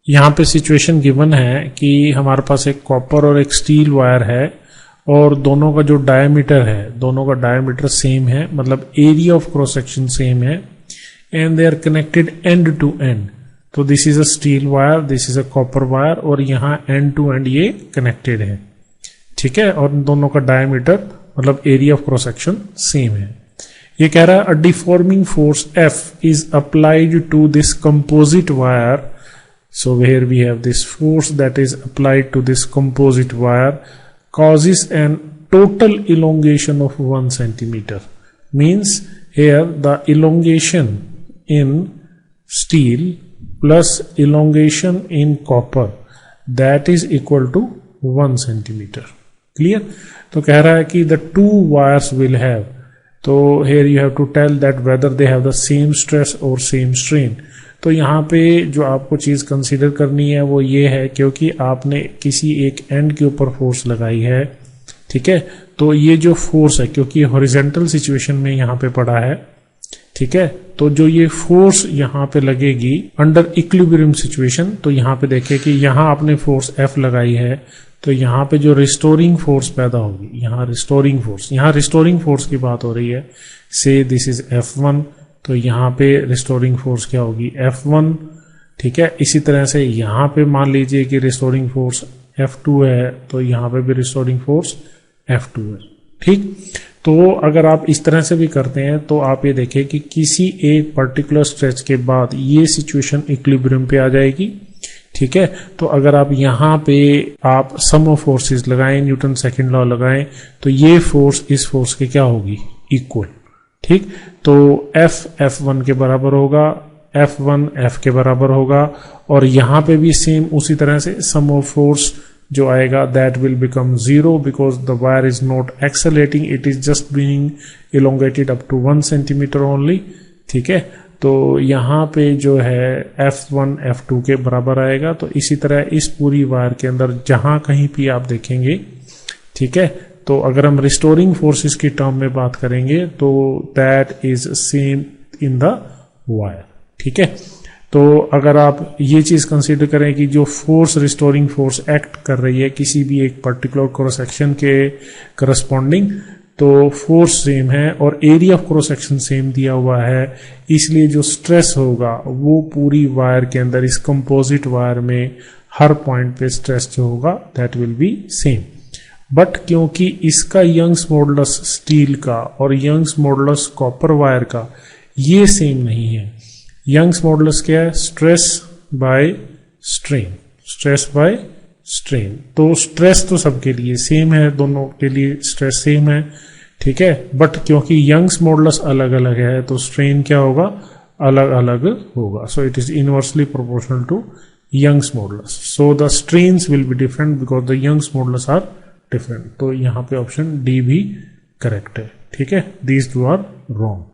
यहाँ पे situation given है कि हमारे पास एक कॉपर और एक स्टील वायर है और दोनों का जो डायमीटर है, दोनों का डायमीटर सेम है, मतलब area of cross section same है, and they are connected end to end. तो this is a steel wire, this is a copper wire, और यहाँ एंड टू एंड ये कनेक्टेड है, ठीक है, और दोनों का डायमीटर मतलब area of cross section same है। ये कह रहा है a deforming force F is applied to this composite wire. So here we have this force that is applied to this composite wire causes an total elongation of 1 centimeter. Means here the elongation in steel plus elongation in copper, that is equal to 1 centimeter. Clear? तो कह रहा है कि the two wires will have, तो here you have to tell that whether they have the same stress or same strain. तो यहाँ पे जो आपको चीज कंसीडर करनी है वो ये है, क्योंकि आपने किसी एक एंड के ऊपर फोर्स लगाई है, ठीक है, तो ये जो फोर्स है, क्योंकि हॉरिजॉन्टल सिचुएशन में यहाँ पे पड़ा है, ठीक है, तो जो ये फोर्स यहाँ पे लगेगी अंडर इक्विलिब्रियम सिचुएशन, तो यहाँ पे देखिए कि यहाँ आपने फोर्स F लगाई है, तो यहाँ पे जो रिस्टोरिंग फोर्स पैदा होगी, यहाँ रिस्टोरिंग फोर्स की बात हो रही है, से दिस इज F1, तो यहाँ पे रिस्टोरिंग फोर्स क्या होगी F1, ठीक है। इसी तरह से यहाँ पे मान लीजिए कि रिस्टोरिंग फोर्स F2 है, तो यहाँ पे भी रिस्टोरिंग फोर्स F2 है, ठीक। तो अगर आप इस तरह से भी करते हैं तो आप ये देखें कि किसी एक पर्टिकुलर स्ट्रेच के बाद ये सिचुएशन इक्विलिब्रियम पे आ जाएगी, ठीक है। तो अगर आप यहाँ पे आप सम ऑफ फोर्सेस लगाएं, न्यूटन सेकंड लॉ लगाएं, तो ये फोर्स इस फोर्स के क्या होगी, इक्वल, ठीक। तो F1 के बराबर होगा, F1 F के बराबर होगा, और यहां पे भी सेम उसी तरह से सम ऑफ फोर्स जो आएगा that will become 0 because the wire is not accelerating, it is just being elongated up to 1 centimetre only, ठीक है। तो यहां पे जो है F1 F2 के बराबर आएगा। तो इसी तरह इस पूरी वायर के अंदर जहां कहीं भी आप देखेंगे, ठीक है, तो अगर हम रिस्टोरिंग फोर्सेस की टर्म में बात करेंगे तो that is same in the wire, ठीक है। तो अगर आप ये चीज कंसीडर करें कि जो फोर्स रिस्टोरिंग फोर्स एक्ट कर रही है किसी भी एक पर्टिकुलर क्रॉस सेक्शन के करस्पॉन्डिंग, तो फोर्स सेम है और area of cross section same दिया हुआ है, इसलिए जो स्ट्रेस होगा वो पूरी वायर के अंदर, इस कंपोजिट वायर में हर पॉइंट पे स्ट्रेस जो होगा that will be same. But क्योंकि इसका यंग्स मॉडुलस स्टील का और यंग्स मॉडुलस कॉपर वायर का ये सेम नहीं है। यंग्स मॉडुलस क्या है, stress by strain, stress by strain. तो स्ट्रेस तो सबके लिए सेम है, दोनों के लिए स्ट्रेस सेम है, ठीक है। बट क्योंकि यंग्स मॉडुलस अलग अलग है तो स्ट्रेन क्या होगा, अलग अलग होगा। So it is inversely proportional to Young's modulus. So the strains will be different because the Young's modulus are different. तो यहाँ पे ऑप्शन डी भी करेक्ट है, ठीक है। These two are wrong.